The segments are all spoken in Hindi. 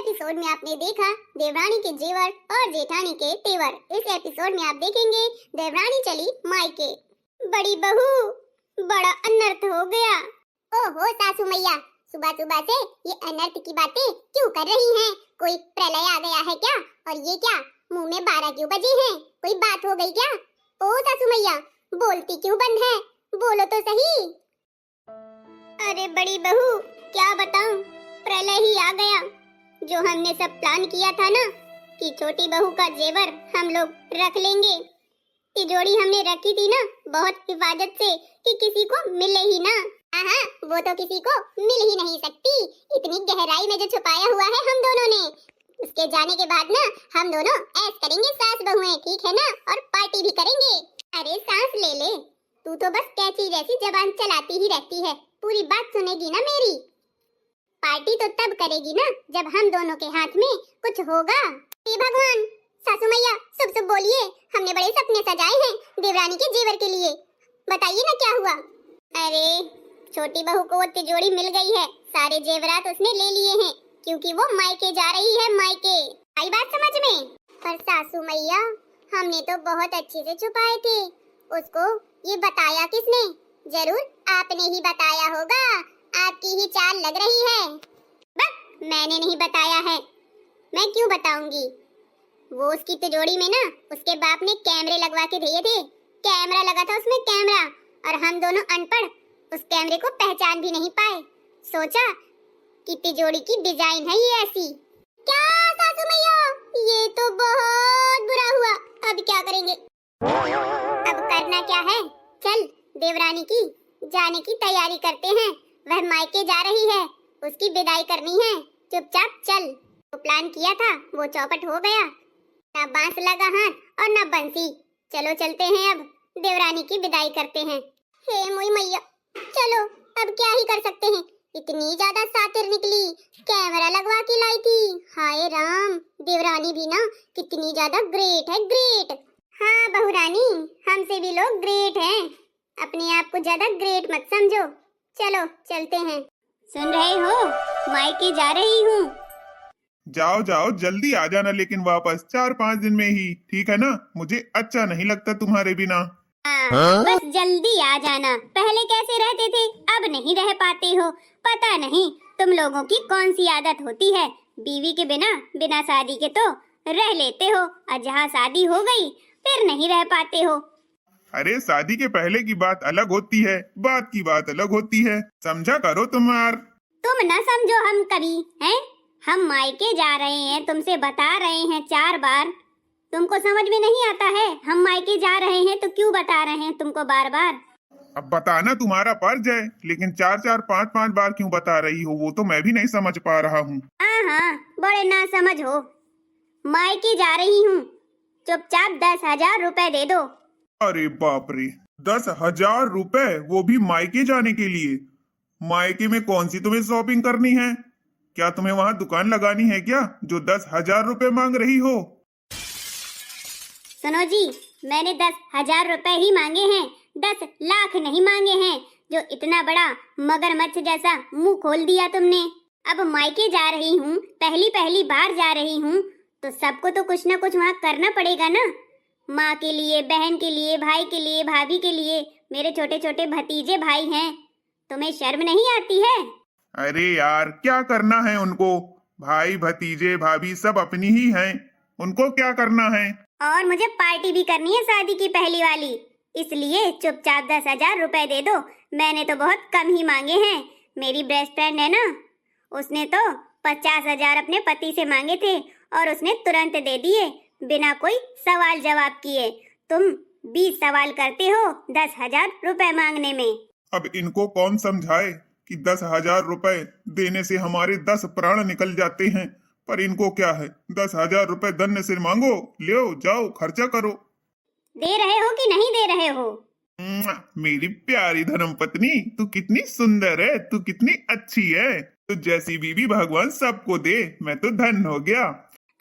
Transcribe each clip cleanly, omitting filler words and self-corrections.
एपिसोड में आपने देखा देवरानी के जेवर और जेठानी के तेवर। इस एपिसोड में आप देखेंगे देवरानी चली मायके। बड़ी बहू, बड़ा अनर्थ हो गया। ओहो सासू मैया, सुबह सुबह से ये अनर्थ की बातें क्यों कर रही हैं? कोई प्रलय आ गया है क्या? और ये क्या मुंह में 12 क्यों बजे हैं? कोई बात हो गई क्या? ओ सासू मैया, बोलती क्यों बंद है? बोलो तो सही। अरे बड़ी बहू, क्या बताऊं, प्रलय ही आ गया। जो हमने सब प्लान किया था ना कि छोटी बहू का जेवर हम लोग रख लेंगे, तिजोरी हमने रखी थी ना बहुत हिफाजत से कि किसी को मिले ही ना। हाँ, वो तो किसी को मिल ही नहीं सकती, इतनी गहराई में जो छुपाया हुआ है हम दोनों ने। उसके जाने के बाद ना हम दोनों ऐश करेंगे सास बहुएं, ठीक है ना? और पार्टी भी करेंगे। अरे सांस ले ले, तू तो बस कैची जैसी जबान चलाती ही रहती है, पूरी बात सुनेगी ना मेरी? पार्टी तो तब करेगी ना जब हम दोनों के हाथ में कुछ होगा। हे भगवान, सासू मैया सब बोलिए, हमने बड़े सपने सजाए हैं देवरानी के जेवर के लिए, बताइए ना क्या हुआ? अरे छोटी बहू को वो तिजोरी मिल गई है, सारे जेवरात उसने ले लिए हैं क्योंकि वो मायके जा रही है। मायके आई बात समझ में? पर सासू मैया, हमने तो बहुत अच्छे से छुपाए थे, उसको ये बताया किसने? जरूर आपने ही बताया होगा, आपकी ही चाल लग रही है। बस मैंने नहीं बताया है, मैं क्यों बताऊंगी? वो उसकी तिजोरी में ना उसके बाप ने कैमरे लगवा के दिए थे, कैमरा लगा था उसमें, कैमरा। और हम दोनों अनपढ़ उस कैमरे को पहचान भी नहीं पाए, सोचा कि तिजोरी की डिजाइन है ये ऐसी। क्या सासू मैया, ये तो बहुत बुरा हुआ, अब क्या करेंगे? अब करना क्या है, चल देवरानी की जाने की तैयारी करते हैं। वह मायके जा रही है, उसकी विदाई करनी है, चुपचाप चल। वो प्लान किया था वो चौपट हो गया, ना बांस लगा हाथ और ना बंसी। चलो चलते हैं, अब देवरानी की विदाई करते हैं। हे मोई मैया, चलो अब क्या ही कर सकते हैं, इतनी ज्यादा सातिर निकली, कैमरा लगवा के लाई थी। हाय राम, देवरानी भी ना कितनी ज्यादा ग्रेट है, ग्रेट। हाँ बहुरानी, हमसे भी लोग ग्रेट हैं, अपने आप को ज्यादा ग्रेट मत समझो। चलो चलते हैं। सुन रहे हो, मायके जा रही हूँ। जाओ जाओ, जल्दी आ जाना, लेकिन वापस 4-5 दिन में ही, ठीक है ना? मुझे अच्छा नहीं लगता तुम्हारे बिना। बस जल्दी आ जाना। पहले कैसे रहते थे, अब नहीं रह पाते हो। पता नहीं तुम लोगों की कौन सी आदत होती है, बीवी के बिना बिना शादी के तो रह लेते हो, और जहाँ शादी हो गई फिर नहीं रह पाते हो। अरे शादी के पहले की बात अलग होती है, बाद की बात अलग होती है, समझा करो तुम ना समझो हम कभी, हैं? हम मायके जा रहे हैं, तुमसे बता रहे हैं 4 बार, तुमको समझ में नहीं आता है? हम मायके जा रहे हैं तो क्यों बता रहे हैं तुमको बार बार? अब बताना तुम्हारा फर्ज है, लेकिन 4-4 5-5 बार क्यों बता रही हो, वो तो मैं भी नहीं समझ पा रहा हूँ। हाँ, बड़े ना समझ हो। मायके जा रही हूँ, चुपचाप 10,000 रुपए दे दो। अरे बाप रे, 10,000 रुपए, वो भी मायके जाने के लिए? मायके में कौन सी तुम्हें शॉपिंग करनी है? क्या तुम्हें वहाँ दुकान लगानी है क्या, जो 10,000 रुपए मांग रही हो? सुनो जी, मैंने 10,000 रुपए ही मांगे हैं, 10 लाख नहीं मांगे हैं। जो इतना बड़ा मगरमच्छ जैसा मुंह खोल दिया तुमने। अब मायके जा रही हूँ, पहली पहली बार जा रही हूँ, तो सबको तो कुछ ना कुछ वहाँ करना पड़ेगा ना। माँ के लिए, बहन के लिए, भाई के लिए, भाभी के लिए, मेरे छोटे छोटे भतीजे भाई हैं, तुम्हें शर्म नहीं आती है? अरे यार, क्या करना है उनको? भाई भतीजे भाभी सब अपनी ही हैं, उनको क्या करना है? और मुझे पार्टी भी करनी है शादी की पहली वाली, इसलिए चुपचाप 10,000 रुपए दे दो। मैंने तो बहुत कम ही मांगे हैं, मेरी बेस्ट फ्रेंड है ना, उसने तो 50,000 अपने पति से मांगे थे और उसने तुरंत दे दिए, बिना कोई सवाल जवाब किए। तुम 20 सवाल करते हो 10,000 रुपए मांगने में। अब इनको कौन समझाए कि 10,000 रुपए देने से हमारे 10 प्राण निकल जाते हैं, पर इनको क्या है, 10,000 रुपए धन्य से मांगो, ले जाओ खर्चा करो। दे रहे हो कि नहीं दे रहे हो? मेरी प्यारी धर्मपत्नी, तू कितनी सुंदर है, तू कितनी अच्छी है, तू जैसी बीवी भगवान सबको दे, मैं तो धन्य हो गया।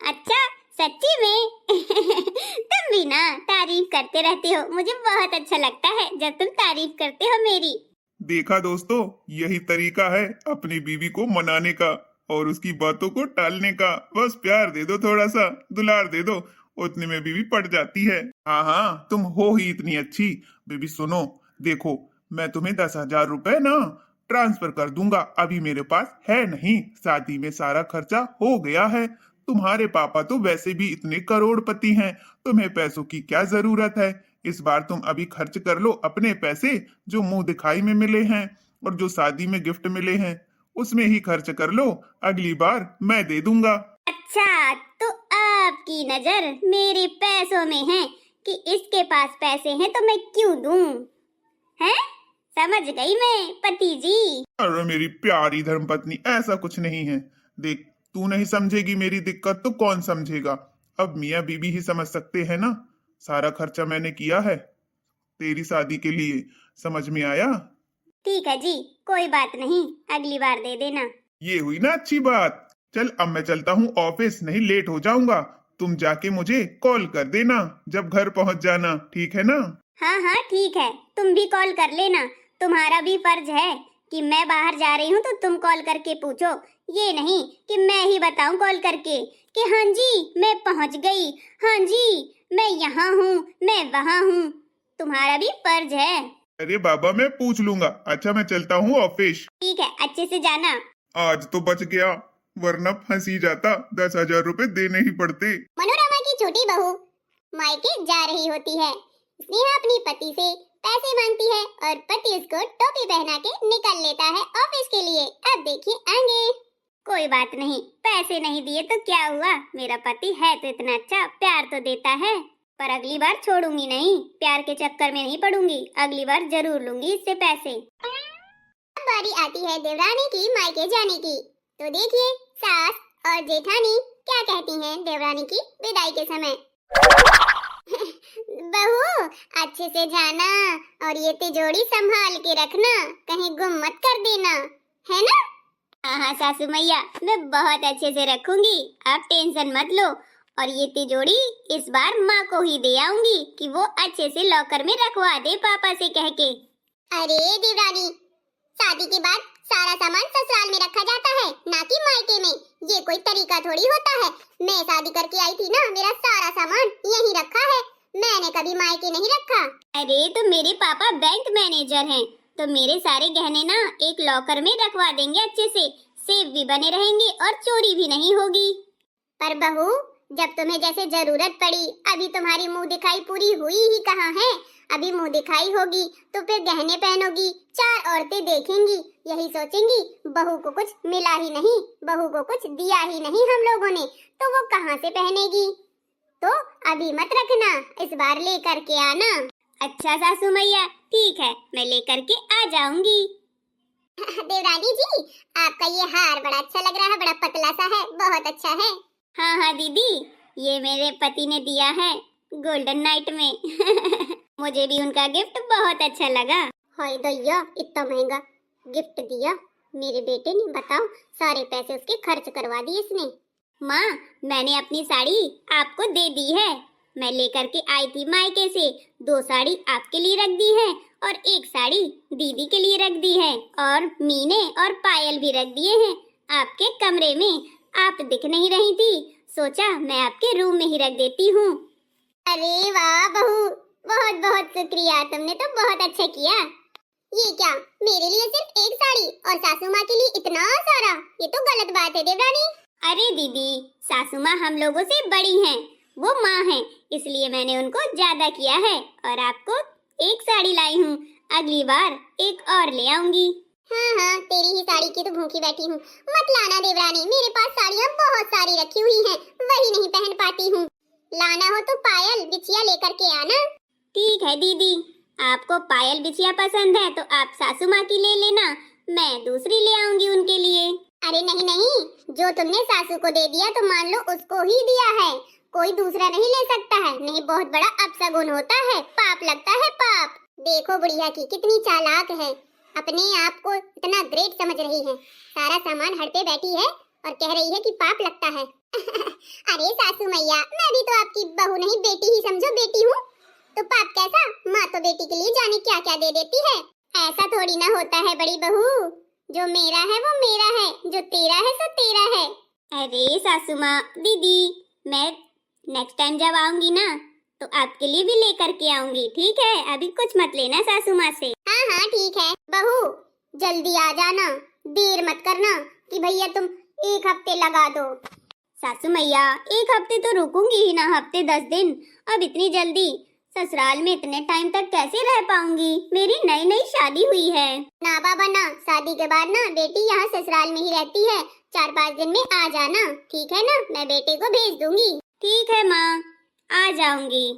अच्छा सच्ची में? तुम भी ना तारीफ करते रहते हो, मुझे बहुत अच्छा लगता है जब तुम तारीफ करते हो मेरी। देखा दोस्तों, यही तरीका है अपनी बीवी को मनाने का, और उसकी बातों को टालने का। बस प्यार दे दो, थोड़ा सा दुलार दे दो, उतने में बीवी पट जाती है। हाँ हाँ, तुम हो ही इतनी अच्छी। बेबी सुनो, देखो मैं तुम्हें 10,000 रुपए ना ट्रांसफर कर दूंगा। अभी मेरे पास है नहीं, शादी में सारा खर्चा हो गया है। तुम्हारे पापा तो वैसे भी इतने करोड़पति हैं, तुम्हें पैसों की क्या जरूरत है। इस बार तुम अभी खर्च कर लो अपने पैसे, जो मुंह दिखाई में मिले हैं और जो शादी में गिफ्ट मिले हैं, उसमें ही खर्च कर लो। अगली बार मैं दे दूंगा। अच्छा, तो आपकी नजर मेरे पैसों में है कि इसके पास पैसे हैं तो मैं क्यों दूं? हैं? समझ गई मैं पति जी। अरे मेरी प्यारी धर्मपत्नी, ऐसा कुछ नहीं है। देख, तू नहीं समझेगी मेरी दिक्कत तो कौन समझेगा। अब मियाँ बीबी ही समझ सकते हैं ना। सारा खर्चा मैंने किया है तेरी शादी के लिए, समझ में आया? ठीक है जी, कोई बात नहीं, अगली बार दे देना। ये हुई ना अच्छी बात। चल अब मैं चलता हूँ ऑफिस, नहीं लेट हो जाऊंगा। तुम जाके मुझे कॉल कर देना जब घर पहुंच जाना, ठीक है ना? हाँ हाँ ठीक है, तुम भी कॉल कर लेना। तुम्हारा भी फर्ज है कि मैं बाहर जा रही हूँ तो तुम कॉल करके पूछो, ये नहीं कि मैं ही बताऊं कॉल करके कि हाँ जी मैं पहुंच गई, हाँ जी मैं यहाँ हूँ, मैं वहाँ हूँ। तुम्हारा भी फर्ज है। अरे बाबा, मैं पूछ लूंगा। अच्छा मैं चलता हूँ ऑफिस। ठीक है, अच्छे से जाना। आज तो बच गया, वरना फंसी जाता। 10,000 रुपए देने ही पड़ते। मनोरमा की छोटी बहू मायके जा रही होती है। स्नेहा अपनी पति से पैसे मांगती है और पति उसको टोपी पहना के निकल लेता है ऑफिस के लिए। अब देखिए आगे। कोई बात नहीं, पैसे नहीं दिए तो क्या हुआ, मेरा पति है तो इतना अच्छा, प्यार तो देता है। पर अगली बार छोड़ूंगी नहीं, प्यार के चक्कर में नहीं पड़ूंगी, अगली बार जरूर लूंगी इससे पैसे। अब बारी आती है देवरानी की मायके जाने की। तो देखिए सास और जेठानी क्या कहती हैं देवरानी की विदाई के समय। बहू अच्छे से जाना और ये तिजोरी संभाल के रखना, कहीं गुम मत कर देना, है ना? हाँ सासू मैया, मैं बहुत अच्छे से रखूंगी, आप टेंशन मत लो। और ये तिजोरी इस बार माँ को ही दे आऊंगी कि वो अच्छे से लॉकर में रखवा दे पापा से कह के। अरे देवरानी, शादी के बाद सारा सामान ससुराल में रखा जाता है, ना कि मायके में। ये कोई तरीका थोड़ी होता है। मैं शादी करके आई थी ना, मेरा सारा सामान यहीं रखा है, मैंने कभी मायके नहीं रखा। अरे तो मेरे पापा बैंक मैनेजर हैं, तो मेरे सारे गहने ना एक लॉकर में रखवा देंगे अच्छे से, सेफ भी बने रहेंगे और चोरी भी नहीं होगी। पर बहू, जब तुम्हें जैसे जरूरत पड़ी, अभी तुम्हारी मुंह दिखाई पूरी हुई ही कहाँ है। अभी मुंह दिखाई होगी तो फिर गहने पहनोगी, 4 औरतें देखेंगी, यही सोचेंगी बहू को कुछ मिला ही नहीं, बहू को कुछ दिया ही नहीं हम लोगों ने, तो वो कहाँ से पहनेगी। तो अभी मत रखना, इस बार लेकर के आना। अच्छा सासू मैया, ठीक है, मैं लेकर के आ जाऊंगी। देवरानी जी, आपका ये हार बड़ा अच्छा लग रहा है, बड़ा पतला सा है, बहुत अच्छा है। हाँ हाँ दीदी, ये मेरे पति ने दिया है गोल्डन नाइट में। मुझे भी उनका गिफ्ट बहुत अच्छा लगा। हाय दैया, इतना महंगा गिफ्ट दिया मेरे बेटे ने, बताओ सारे पैसे उसके खर्च करवा दिए इसने। माँ, मैंने अपनी साड़ी आपको दे दी है, मैं लेकर के आई थी मायके से। 2 साड़ी आपके लिए रख दी है और 1 साड़ी दीदी के लिए रख दी है, और मीने और पायल भी रख दिए हैं आपके कमरे में। आप दिख नहीं रही थी, सोचा मैं आपके रूम में ही रख देती हूँ। अरे वाह बहू, बहुत बहुत शुक्रिया, तुमने तो बहुत अच्छा किया। ये क्या, मेरे लिए सिर्फ 1 साड़ी और सासू माँ के लिए इतना सारा, ये तो गलत बात है देवरानी। अरे दीदी, सासू माँ हम लोगों से बड़ी हैं, वो माँ हैं, इसलिए मैंने उनको ज्यादा किया है और आपको 1 साड़ी लाई हूँ, अगली बार 1 और ले आऊंगी। हाँ हाँ, तेरी ही साड़ी की तो भूखी बैठी हूँ, मत लाना देवरानी, मेरे पास साड़ियाँ बहुत सारी रखी हुई हैं, वही नहीं पहन पाती हूँ। लाना हो तो पायल बिछिया लेकर के आना। ठीक है दीदी, आपको पायल बिछिया पसंद है तो आप सासू माँ की ले लेना, मैं दूसरी ले आऊंगी उनके लिए। अरे नहीं नहीं, जो तुमने सासू को दे दिया तो मान लो उसको ही दिया है, कोई दूसरा नहीं ले सकता है, नहीं बहुत बड़ा अपशगुन होता है, पाप लगता है पाप। देखो बुढ़िया की कितनी चालाक है, अपने आप को इतना ग्रेट समझ रही है, सारा सामान हड़ पे बैठी है और कह रही है कि पाप लगता है। अरे सासू मैया, मैं भी तो आपकी बहू नहीं बेटी ही समझो, बेटी हूँ तो पाप कैसा, माँ तो बेटी के लिए जाने क्या क्या दे देती है। ऐसा थोड़ी ना होता है बड़ी बहू, जो मेरा है वो मेरा है, जो तेरा है सो तेरा है। अरे सासू माँ, दीदी, मैं नेक्स्ट टाइम जब आऊंगी ना तो आपके लिए भी लेकर के आऊंगी, ठीक है? अभी कुछ मत लेना सासू माँ से। हाँ हाँ ठीक है। बहू जल्दी आ जाना, देर मत करना कि भैया तुम 1 हफ्ते लगा दो। सासू मैया 1 हफ्ते तो रुकूंगी ही ना, हफ्ते 10 दिन। अब इतनी जल्दी ससुराल में इतने टाइम तक कैसे रह पाऊंगी? मेरी नई नई शादी हुई है। ना बाबा ना, शादी के बाद ना बेटी यहाँ ससुराल में ही रहती है। 4-5 दिन में आ जाना, ठीक है ना? मैं बेटे को भेज दूंगी। ठीक है माँ, आ जाऊंगी।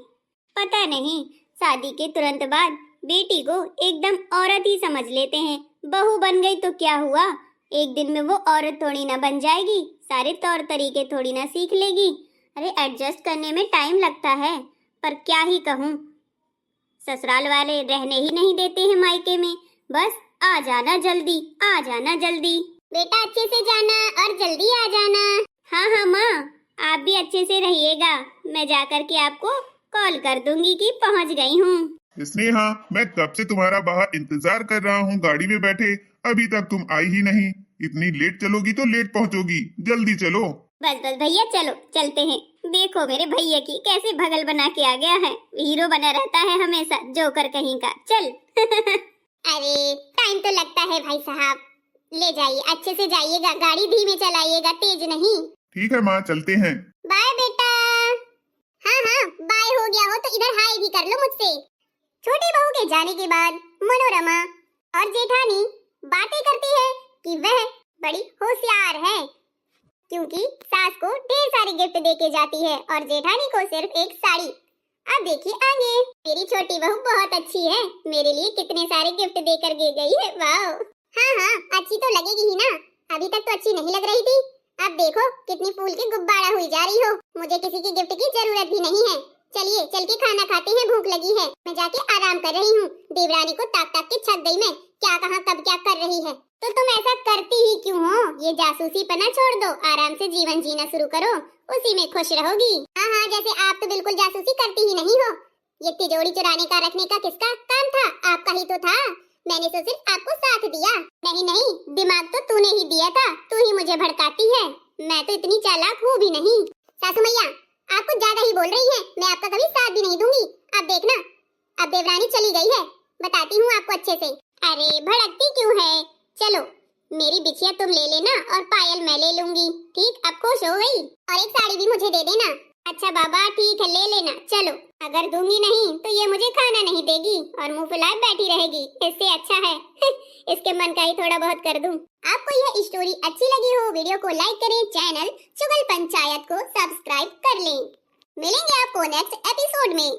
पता नहीं शादी के तुरंत बाद बेटी को एकदम औरत ही समझ लेते हैं। बहू बन गई तो क्या हुआ, एक दिन में वो औरत थोड़ी ना बन जाएगी, सारे तौर तरीके थोड़ी ना सीख लेगी। अरे एडजस्ट करने में टाइम लगता है, पर क्या ही कहूँ, ससुराल वाले रहने ही नहीं देते हैं मायके में। बस आ जाना जल्दी, आ जाना जल्दी। बेटा अच्छे से जाना और जल्दी आ जाना। हाँ हाँ माँ, आप भी अच्छे से रहिएगा। मैं जाकर के आपको कॉल कर दूंगी कि पहुँच गई हूँ। स्नेहा, मैं कब से तुम्हारा बाहर इंतजार कर रहा हूँ गाड़ी में बैठे, अभी तक तुम आई ही नहीं। इतनी लेट चलोगी तो लेट पहुँचोगी, जल्दी चलो। बस बस भैया चलो चलते हैं। देखो मेरे भैया की कैसे भगल बना के आ गया है, हीरो बना रहता है हमेशा, जोकर कहीं का। चल अरे टाइम तो लगता है भाई साहब, ले जाइए, अच्छे से जाइएगा, गाड़ी धीमे चलाइएगा, तेज नहीं। ठीक है माँ, चलते हैं। बाय बेटा। हाँ हाँ बाय हो गया हो तो इधर हाय भी कर लो मुझसे। छोटी बहू के जाने के बाद मनोरमा और जेठानी बातें करती है कि वह बड़ी होशियार है, क्योंकि सास को ढेर सारे गिफ्ट देके जाती है और जेठानी को सिर्फ एक साड़ी। अब देखिए आगे, मेरी छोटी बहू बहुत अच्छी है, मेरे लिए कितने सारे गिफ्ट देकर के गई है। वाह। हाँ हाँ अच्छी तो लगेगी ही ना, अभी तक तो अच्छी नहीं लग रही थी। अब देखो कितनी फूल की गुब्बारा हुई जा रही हो। मुझे किसी की गिफ्ट की जरूरत भी नहीं है। चलिए चल के खाना खाते हैं, भूख लगी है। मैं जाके आराम कर रही हूँ। देवरानी को ताक ताक के छक गई मैं, क्या कहाँ कब क्या कर रही है। तो तुम ऐसा करती ही क्यों हो? ये जासूसी पना छोड़ दो, आराम से जीवन जीना शुरू करो, उसी में खुश रहोगी। हाँ हाँ जैसे आप तो बिल्कुल जासूसी करती ही नहीं हो। ये तिजोरी चुराने का रखने का किसका काम था? आपका ही तो था। मैंने तो सिर्फ आपको साथ दिया। नहीं नहीं, दिमाग तो तूने ही दिया था, तू ही मुझे भड़काती है। मैं तो इतनी चालाक हूँ भी नहीं। सासू मैया आप कुछ ज्यादा ही बोल रही हैं, मैं आपका कभी साथ भी नहीं दूंगी। अब देखना, अब देवरानी चली गई है, बताती हूँ आपको अच्छे से। अरे भड़कती क्यों है? चलो मेरी बिछिया तुम ले लेना और पायल मैं ले लूंगी, ठीक? अब खुश हो गई? और एक साड़ी भी मुझे दे देना। अच्छा बाबा ठीक है, ले लेना। चलो अगर दूंगी नहीं तो ये मुझे खाना नहीं देगी और मुंह फुलाए बैठी रहेगी, इससे अच्छा है इसके मन का ही थोड़ा बहुत कर दूं। आपको यह स्टोरी अच्छी लगी हो, वीडियो को लाइक करें, चैनल चुगल पंचायत को सब्सक्राइब कर लें। मिलेंगे आपको नेक्स्ट एपिसोड में।